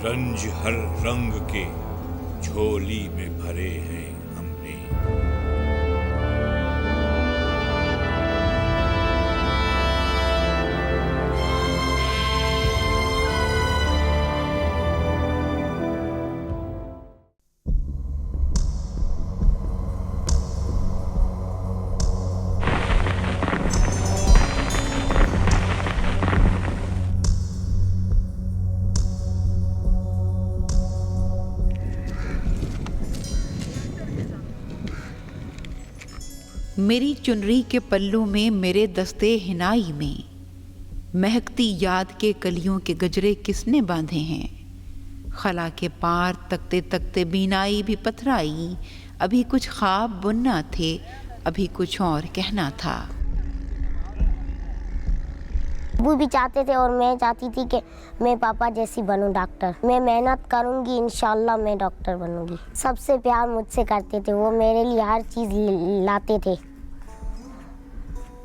रंज हर रंग के झोली में भरे हैं हमने। मेरी चुनरी के पल्लू में, मेरे दस्ते हिनाई में, महकती याद के कलियों के गजरे किसने बांधे हैं। खला के पार तकते तकते बीनाई भी पथराई। अभी कुछ ख्वाब बुनना थे, अभी कुछ और कहना था। वो भी चाहते थे और मैं चाहती थी कि मैं पापा जैसी बनूं डॉक्टर। मैं मेहनत करूंगी, इंशाल्लाह मैं डॉक्टर बनूंगी। सबसे प्यार मुझसे करते थे, वो मेरे लिए हर चीज़ लाते थे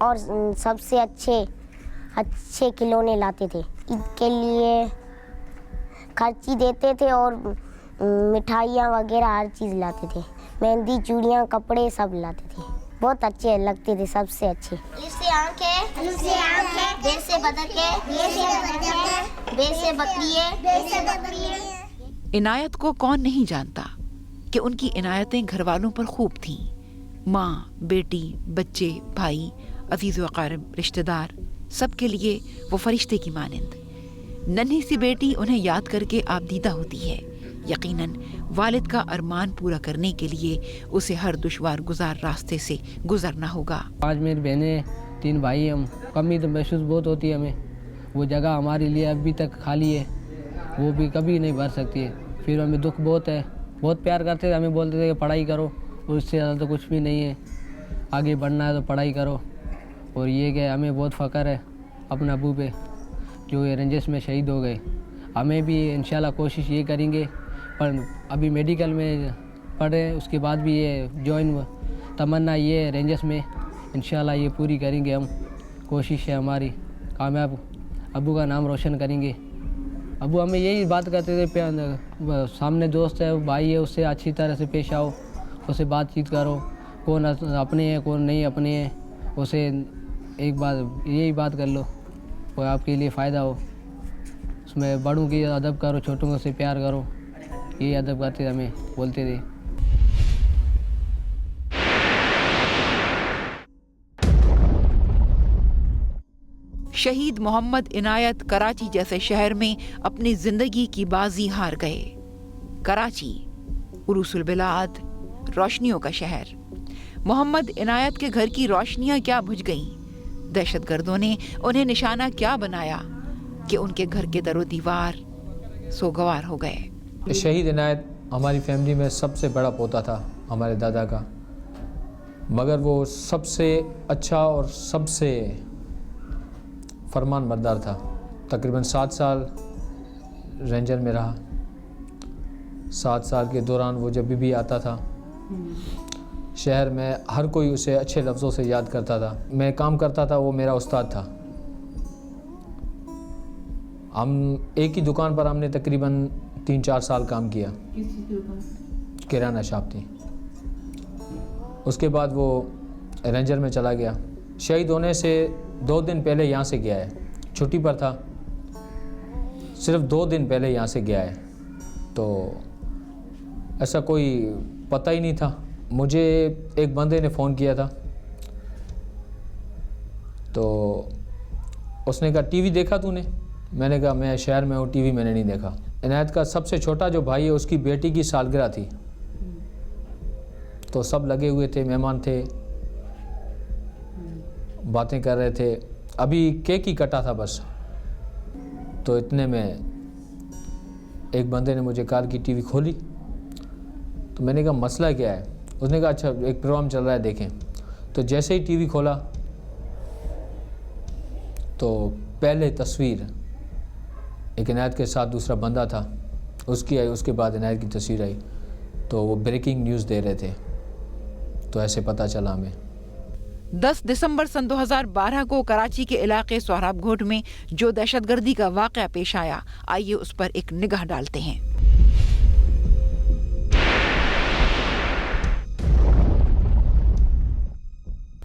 और सबसे अच्छे खिलौने लाते थे। ईद के लिए खर्ची देते थे और मिठाइयाँ वगैरह हर चीज़ लाते थे। मेहंदी, चूड़ियाँ, कपड़े सब लाते थे। बहुत अच्छे लगते थे, सबसे अच्छे। इससे आंखें, देर से बदके, बेर से बकरिए। इनायत को कौन नहीं जानता कि उनकी इनायतें घर वालों पर खूब थीं। माँ, बेटी, बच्चे, भाई, अजीज़ व अक़ारिब, रिश्तेदार, सबके लिए वो फरिश्ते की मानिंद। नन्ही सी बेटी उन्हें याद करके आबदीदा होती है। यकीनन वालिद का अरमान पूरा करने के लिए उसे हर दुश्वार गुजार रास्ते से गुजरना होगा। 5 मेरी बहनें, 3 भाई, हम कमी तो महसूस बहुत होती है हमें। वो जगह हमारे लिए अभी तक खाली है, वो भी कभी नहीं भर सकती है। फिर हमें दुख बहुत है। बहुत प्यार करते थे, हमें बोलते थे कि पढ़ाई करो, और उससे ज़्यादा तो कुछ भी नहीं है। आगे बढ़ना है तो पढ़ाई करो। और ये कि हमें बहुत फ़ख्र है अपने अबू पे, जो ये रेंजर्स में शहीद हो गए। हमें भी इंशाल्लाह कोशिश ये करेंगे, पर अभी मेडिकल में पढ़े, उसके बाद भी ये जॉइन तमन्ना ये रेंजर्स में इंशाल्लाह ये पूरी करेंगे हम। कोशिश है हमारी, कामयाब अबू का नाम रोशन करेंगे। अबू हमें यही बात करते थे, सामने दोस्त है, भाई है, उससे अच्छी तरह से पेश आओ, उससे बातचीत करो, कौन अपने हैं कौन नहीं अपने हैं, उसे एक बात यही बात कर लो, वो आपके लिए फ़ायदा हो। उसमें बड़ों की अदब करो, छोटों से प्यार करो, ये अदब करते हमें बोलते थे। शहीद मोहम्मद इनायत कराची जैसे शहर में अपनी जिंदगी की बाजी हार गए। कराची उरूसुल बिलाद, रोशनियों का शहर। मोहम्मद इनायत के घर की रोशनियां क्या बुझ गईं? दहशतगर्दों ने उन्हें निशाना क्या बनाया कि उनके घर के दरो दीवार सोगवार हो गए। शहीद इनायत हमारी फैमिली में सबसे बड़ा पोता था हमारे दादा का, मगर वो सबसे अच्छा और सबसे फरमान बरदार था। तकरीबन 7 साल रेंजर में रहा। 7 साल के दौरान वो जब भी आता था शहर में, हर कोई उसे अच्छे लफ्ज़ों से याद करता था। मैं काम करता था, वो मेरा उस्ताद था। हम एक ही दुकान पर हमने तकरीबन 3-4 साल काम किया। किराना शॉप थी। उसके बाद वो रेंजर में चला गया। शहीद होने से 2 दिन पहले यहाँ से गया है, छुट्टी पर था, सिर्फ 2 दिन पहले यहाँ से गया है। तो ऐसा कोई पता ही नहीं था। मुझे एक बंदे ने फ़ोन किया था, तो उसने कहा टीवी देखा तूने? मैंने कहा मैं शहर में हूँ, टीवी मैंने नहीं देखा। इनायत का सबसे छोटा जो भाई है उसकी बेटी की सालगिरह थी, तो सब लगे हुए थे, मेहमान थे, बातें कर रहे थे। अभी केक ही कटा था बस। तो इतने में एक बंदे ने मुझे कहा कि टीवी खोली। तो मैंने कहा मसला क्या है? उसने कहा अच्छा एक प्रोग्राम चल रहा है देखें। तो जैसे ही टीवी खोला तो पहले तस्वीर एक इनायत के साथ दूसरा बंदा था, उसकी आई, उसके बाद इनायत की तस्वीर आई। तो वो ब्रेकिंग न्यूज़ दे रहे थे, तो ऐसे पता चला हमें। 10 दिसंबर सन 2012 को कराची के इलाके सोहराबघोट में जो दहशतगर्दी का वाक़या पेश आया, आइए उस पर एक निगाह डालते हैं।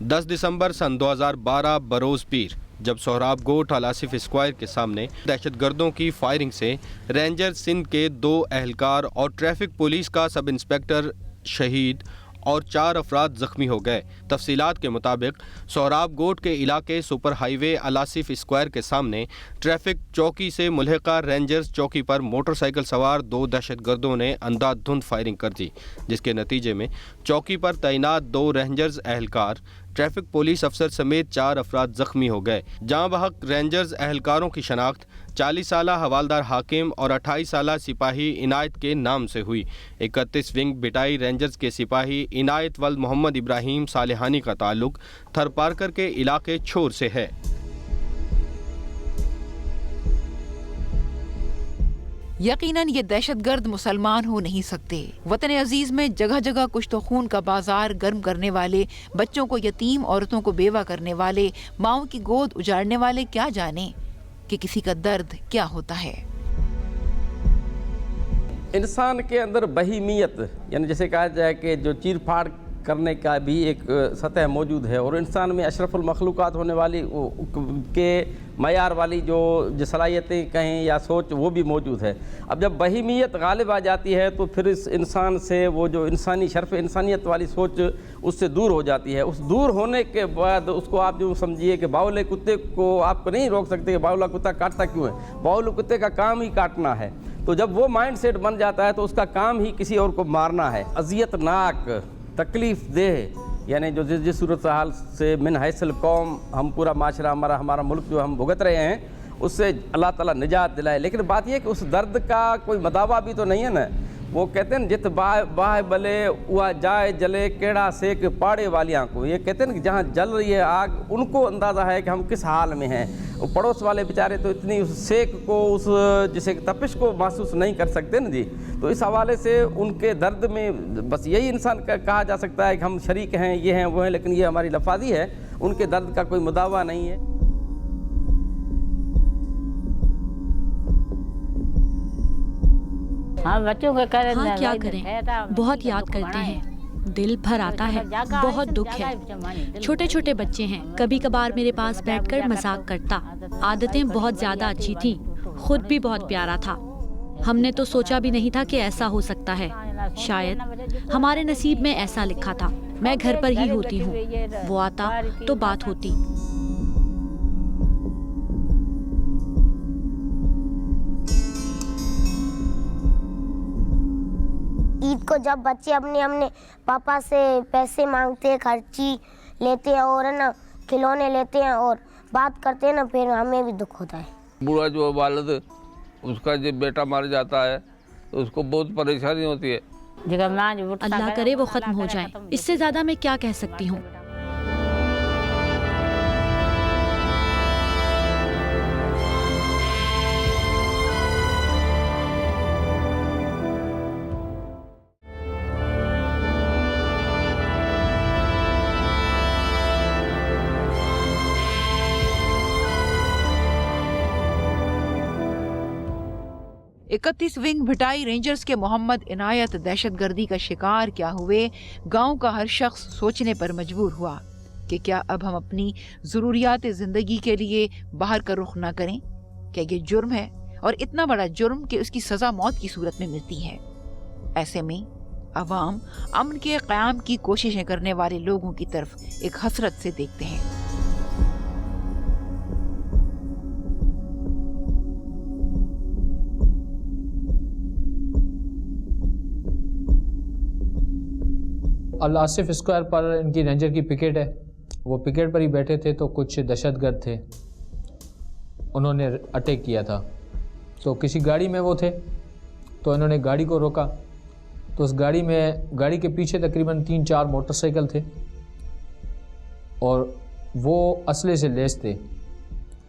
दस दिसंबर सन 2012 बरोज़ पीर, जब सोहराबघोट अलासिफ स्क्वायर के सामने दहशतगर्दों की फायरिंग से रेंजर सिंध के 2 एहलकार और ट्रैफिक पुलिस का सब इंस्पेक्टर शहीद और 4 अफराद जख्मी हो गए। तफसीलात के मुताबिक सोहराबघोट के इलाके सुपर हाईवे अलासिफ स्क्वायर के सामने ट्रैफिक चौकी से मुल्हिका रेंजर्स चौकी पर मोटरसाइकिल सवार 2 दहशतगर्दों ने अंधाधुंध फायरिंग कर दी, जिसके नतीजे में चौकी पर तैनात 2 रेंजर्स एहलकार, ट्रैफिक पुलिस अफसर समेत 4 अफराद जख्मी हो गए। जहां बहक रेंजर्स एहलकारों की शनाख्त 40 साला हवालदार हाकिम और 28 साला सिपाही इनायत के नाम से हुई। 31 विंग बिटाई रेंजर्स के सिपाही इनायत वल्द मोहम्मद इब्राहिम सालेहानी का ताल्लुक थरपारकर के इलाके छोर से है। यकीनन ये दहशतगर्द मुसलमान हो नहीं सकते। वतन अजीज में जगह जगह कुछ तो खून का बाजार गर्म करने वाले, बच्चों को यतीम, औरतों को बेवा करने वाले, माओं की गोद उजाड़ने वाले क्या जाने कि किसी का दर्द क्या होता है। इंसान के अंदर बहीमियत, यानी जैसे कहा जाए कि जो चीर फाड़ करने का भी एक सतह मौजूद है, और इंसान में अशरफुल मखलूक़ात होने वाली के मयार वाली जो सलाहियतें कहें या सोच, वो भी मौजूद है। अब जब बहीमियत गालिब आ जाती है तो फिर इस इंसान से वो जो इंसानी शर्फ इंसानियत वाली सोच उससे दूर हो जाती है। उस दूर होने के बाद उसको आप जो समझिए कि बाउले कुत्ते को आपको नहीं रोक सकते कि बाउला कुत्ता काटता क्यों है, बाउले कुत्ते का काम ही काटना है। तो जब वो माइंड सेट बन जाता है तो उसका काम ही किसी और को मारना है। अज़ियतनाक, तकलीफ़ देह, यानी जो जिस सूरत हाल से मिन हैसल कौम हम पूरा माशरा हमारा मुल्क जो हम भुगत रहे हैं, उससे अल्लाह ताला निजात दिलाए। लेकिन बात यह है कि उस दर्द का कोई मदावा भी तो नहीं है ना। वो कहते हैं जित बाह बले वह जाए जले केड़ा सेक पाड़े वालियाँ को। ये कहते हैं कि जहाँ जल रही है आग, उनको अंदाज़ा है कि हम किस हाल में हैं। वो पड़ोस वाले बेचारे तो इतनी उस सेक को, उस जिसे तपिश को महसूस नहीं कर सकते ना जी। तो इस हवाले से उनके दर्द में बस यही इंसान कहा जा सकता है कि हम शरीक हैं, ये हैं, वो हैं, लेकिन ये हमारी लफाजी है, उनके दर्द का कोई मुदावा नहीं है। हाँ, बच्चों को करें, हाँ, क्या करें, बहुत याद करते हैं, दिल भर आता है, बहुत दुख है। छोटे छोटे बच्चे हैं, कभी कभार मेरे पास बैठकर मजाक करता। आदतें बहुत ज्यादा अच्छी थी, खुद भी बहुत प्यारा था। हमने तो सोचा भी नहीं था कि ऐसा हो सकता है। शायद हमारे नसीब में ऐसा लिखा था। मैं घर पर ही होती हूँ, वो आता तो बात होती। ईद को जब बच्चे अपने पापा से पैसे मांगते हैं, खर्ची लेते हैं और है ना खिलौने लेते हैं और बात करते हैं ना, फिर हमें भी दुख होता है। बूढ़ा जो वालिद, उसका जब बेटा मर जाता है तो उसको बहुत परेशानी होती है। अल्लाह करे वो ख़त्म हो जाए, इससे ज़्यादा मैं क्या कह सकती हूँ। इकतीस विंग भिटाई रेंजर्स के मोहम्मद इनायत दहशतगर्दी का शिकार क्या हुए, गांव का हर शख्स सोचने पर मजबूर हुआ कि क्या अब हम अपनी ज़रूरियात ज़िंदगी के लिए बाहर का रुख ना करें। क्या ये जुर्म है, और इतना बड़ा जुर्म कि उसकी सज़ा मौत की सूरत में मिलती है। ऐसे में अवाम अमन के क़याम की कोशिशें करने वाले लोगों की तरफ एक हसरत से देखते हैं। अलासिफ स्क्वायर पर इनकी रेंजर की पिकेट है, वो पिकेट पर ही बैठे थे तो कुछ दहशतगर्द थे, उन्होंने अटैक किया था। तो किसी गाड़ी में वो थे, तो इन्होंने गाड़ी को रोका, तो उस गाड़ी के पीछे तकरीबन 3-4 मोटरसाइकिल थे और वो असले से लैस थे,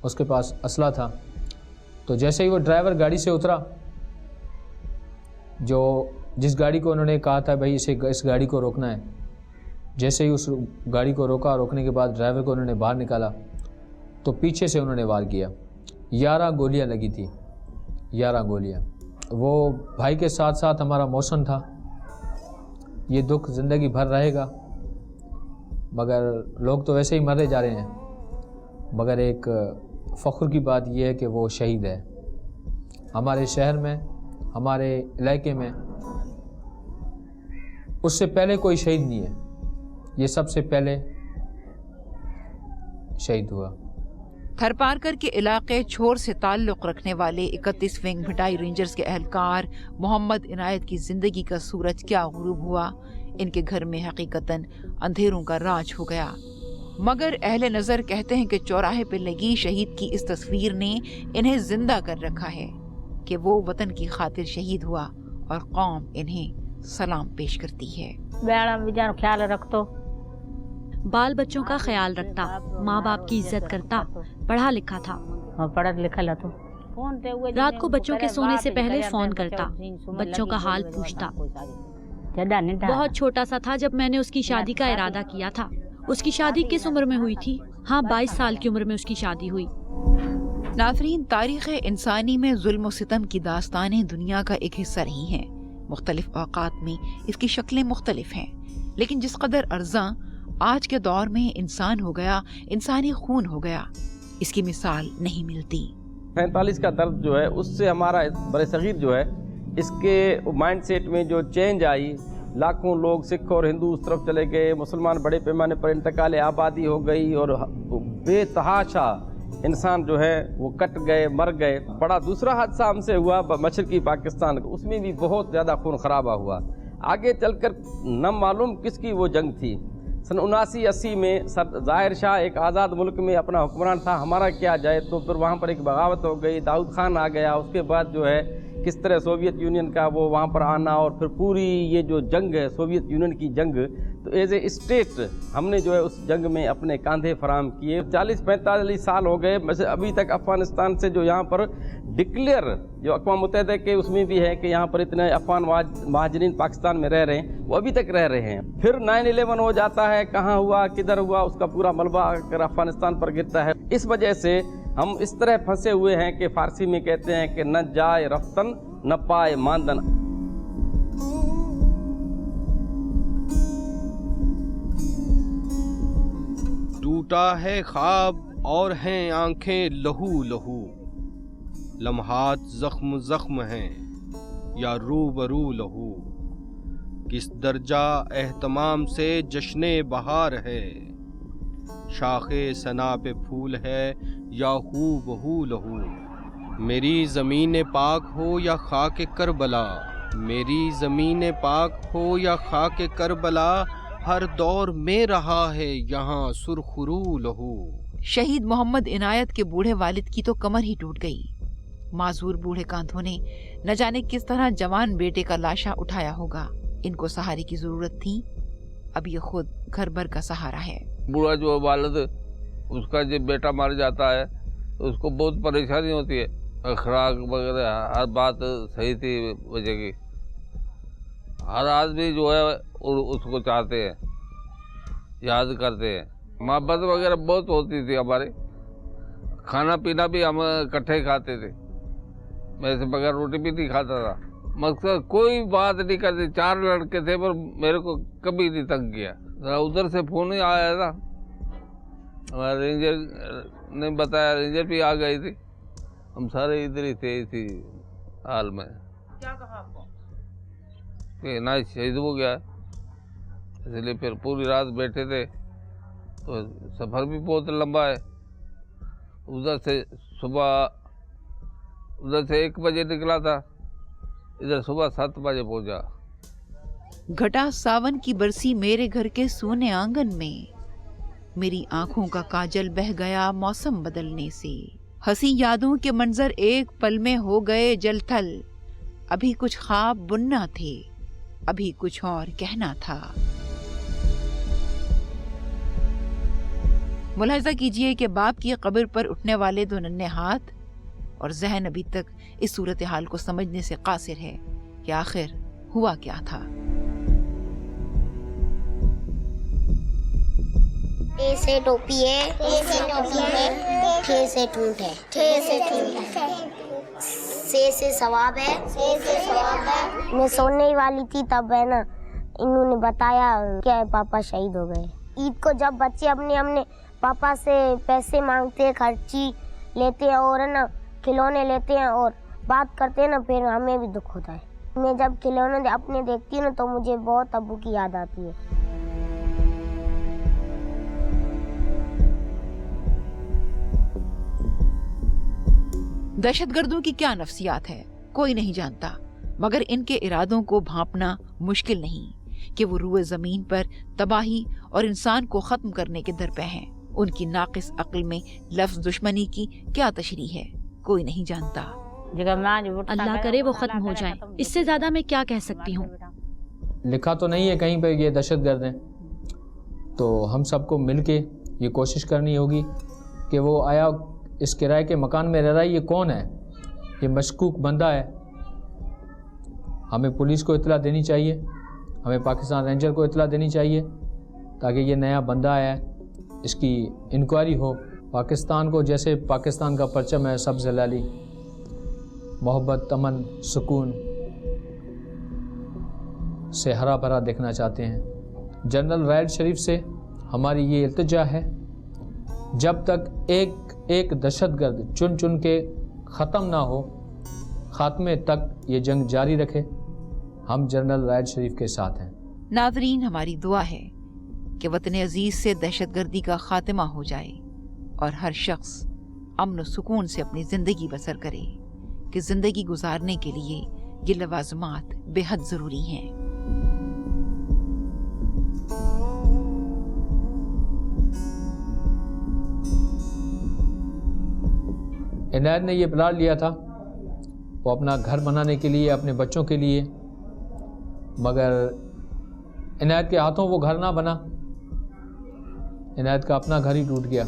उसके पास असला था। तो जैसे ही वो ड्राइवर गाड़ी से उतरा, जिस गाड़ी को उन्होंने कहा था भाई इस गाड़ी को रोकना है, जैसे ही उस गाड़ी को रोका, रोकने के बाद ड्राइवर को उन्होंने बाहर निकाला तो पीछे से उन्होंने वार किया। 11 गोलियां लगी थी, 11 गोलियां। वो भाई के साथ साथ हमारा मौसम था। ये दुख ज़िंदगी भर रहेगा, मगर लोग तो वैसे ही मरते जा रहे हैं। मगर एक फ़ख्र की बात यह है कि वो शहीद है। हमारे शहर में, हमारे इलाके में उससे पहले कोई शहीद नहीं है, ये सबसे पहले शहीद हुआ। थरपारकर के इलाके छोर से ताल्लुक़ रखने वाले 31 विंग भिटाई रेंजर्स के एहलकार मोहम्मद इनायत की ज़िंदगी का सूरज क्या गुरूब हुआ। इनके घर में हकीकतन अंधेरों का राज हो गया। मगर अहले नज़र कहते हैं कि चौराहे पर लगी शहीद की इस तस्वीर ने इन्हें जिंदा कर रखा है कि वो वतन की खातिर शहीद हुआ और कौम इन्हें सलाम पेश करती है। ख्याल रखतो, बाल बच्चों का ख्याल रखता, माँ बाप की इज्जत करता, पढ़ा लिखा था, पढ़ा लिखा तो रात को बच्चों के सोने से पहले फोन करता, बच्चों का हाल पूछता। बहुत छोटा सा था जब मैंने उसकी शादी का इरादा किया था। उसकी शादी किस उम्र में हुई थी? हाँ, 22 साल की उम्र में उसकी शादी हुई। नाज़रीन, तारीख़ इंसानी में जुल्म व सितम की दास्तानें दुनिया का एक हिस्सा रही हैं। मुख्तलिफ औक़ात में इसकी शक्लें मुख्तलिफ हैं, लेकिन जिस कदर अर्ज़ा आज के दौर में इंसान हो गया, इंसानी खून हो गया, इसकी मिसाल नहीं मिलती। 45 का दर्द जो है उससे हमारा बरसगीर जो है इसके माइंड सेट में जो चेंज आई, लाखों लोग सिख और हिंदू उस तरफ चले गए, मुसलमान बड़े पैमाने पर इंतकाल आबादी हो गई और बेतहाशा इंसान जो है वो कट गए, मर गए। बड़ा दूसरा हादसा हमसे हुआ मशरकी पाकिस्तान, उसमें भी बहुत ज़्यादा खून खराबा हुआ। आगे चलकर न मालूम किसकी वो जंग थी। सन 79-80 में सर ज़ाहिर शाह एक आज़ाद मुल्क में अपना हुक्मरान था, हमारा क्या जाए, तो फिर वहाँ पर एक बगावत हो गई, दाऊद खान आ गया। उसके बाद जो है किस तरह सोवियत यूनियन का वो वहाँ पर आना और फिर पूरी ये जो जंग है सोवियत यूनियन की जंग, तो एज ए स्टेट हमने जो है उस जंग में अपने कांधे फराम किए। 40-45 साल हो गए, वैसे अभी तक अफ़गानिस्तान से जो यहाँ पर डिक्लेयर जो अक़वाम मुत्तहिदा के उसमें भी है कि यहाँ पर इतने अफ़गान महाजरीन पाकिस्तान में रह रहे हैं, वो अभी तक रह रहे हैं। फिर 9/11 हो जाता है, कहाँ हुआ, किधर हुआ, उसका पूरा मलबा आकर अफ़गानिस्तान पर गिरता है। इस वजह से हम इस तरह फंसे हुए हैं कि फ़ारसी में कहते हैं कि न जाए रफ्तन न पाए मानदन। टूटा है ख्वाब और हैं आंखें लहू लहू, लम्हात जख्म जख्म हैं या रूबरू लहू, किस दर्जा एहतमाम से जश्ने बहार है, शाखे सना पे फूल है या हू बहू लहू, मेरी ज़मीन पाक हो या खाके करबला, मेरी ज़मीन पाक हो या खाके करबला, हर दौर में रहा है यहाँ सुरखरू लहू। शहीद मोहम्मद इनायत के बूढ़े वालिद की तो कमर ही टूट गई। माजूर बूढ़े कांधों ने न जाने किस तरह जवान बेटे का लाशा उठाया होगा। इनको सहारे की जरूरत थी, अब ये खुद घर भर का सहारा है। बूढ़ा जो वालिद, उसका जब बेटा मर जाता है तो उसको बहुत परेशानी होती है। खुराक वगैरह हर बात सही थी वजह की, हर आदमी जो है उसको चाहते हैं, याद करते हैं। मोहब्बत वगैरह बहुत होती थी हमारे, खाना पीना भी हम इकट्ठे खाते थे। मैं से बगैर रोटी भी नहीं खाता था। मकसद कोई बात नहीं करते, 4 लड़के थे पर मेरे को कभी नहीं तंग किया। उधर से फोन ही आया था, हमारे रेंजर ने बताया, रेंजर भी आ गई थी, हम सारे इधर ही थे इसी हाल में। क्या कहा आपको? कि ना शहीद हो गया, इसलिए फिर पूरी रात बैठे थे। तो सफ़र भी बहुत लंबा है, उधर से सुबह उधर से 1 बजे निकला था, इधर सुबह 7 बजे पहुंचा। घटा सावन की बरसी मेरे घर के सोने आंगन में, मेरी आंखों का काजल बह गया मौसम बदलने से, हंसी यादों के मंजर एक पल में हो गए जलथल, अभी कुछ ख्वाब बुनना थे, अभी कुछ और कहना था। मुलाहिजा कीजिए कि बाप की कब्र पर उठने वाले 2 नन्हे हाथ और जहन अभी तक इस सूरत हाल को समझने से कासिर है कि आखिर हुआ क्या था। टे से टोपी है, टे से टोपी है, ठे से ठूंठ है, ठे से ठूंठ है, से सवाब है, से सवाब है। मैं सोने ही वाली थी तब है ना इन्होंने बताया कि पापा शहीद हो गए। ईद को जब बच्चे अपने पापा से पैसे मांगते हैं, खर्ची लेते हैं और है ना खिलौने लेते हैं और बात करते हैं ना, फिर हमें भी दुख होता है। मैं जब खिलौने अपने देखती हूँ ना तो मुझे बहुत अब्बू की याद आती है। दहशतगर्दों की क्या नफ्सियात है कोई नहीं जानता, मगर इनके इरादों को भांपना मुश्किल नहीं कि वो रूए जमीन पर तबाही और इंसान को खत्म करने के दर पे हैं। उनकी नाकिस अक्ल में लफ्ज दुश्मनी की क्या तशरीह है कोई नहीं जानता। अल्लाह करे वो खत्म हो जाए, इससे ज्यादा मैं क्या कह सकती हूँ। लिखा तो नहीं है कहीं पे ये दहशतगर्द हैं, तो हम सबको मिलके ये कोशिश करनी होगी कि वो आया इस किराए के मकान में रह रहा है, ये कौन है, ये मशकूक बंदा है। हमें पुलिस को इतला देनी चाहिए, हमें पाकिस्तान रेंजर को इतला देनी चाहिए ताकि ये नया बंदा आया है इसकी इंक्वायरी हो। पाकिस्तान को जैसे पाकिस्तान का परचम है सब्ज़ लाली, मोहब्बत, अमन, सुकून से हरा भरा देखना चाहते हैं। जनरल रायड शरीफ से हमारी ये इल्तिजा है, जब तक एक दहशतगर्द चुन चुन के ख़त्म ना हो, ख़ात्मे तक ये जंग जारी रखे। हम जनरल रायड शरीफ के साथ हैं। नाज़रीन, हमारी दुआ है कि वतन अजीज से दहशतगर्दी का खात्मा हो जाए और हर शख्स अमन सुकून से अपनी ज़िंदगी बसर करे कि ज़िंदगी गुजारने के लिए ये लवाज़मात बेहद ज़रूरी हैं। इनायत ने ये प्लान लिया था वो अपना घर बनाने के लिए, अपने बच्चों के लिए, मगर इनायत के हाथों वो घर ना बना, इनायत का अपना घर ही टूट गया।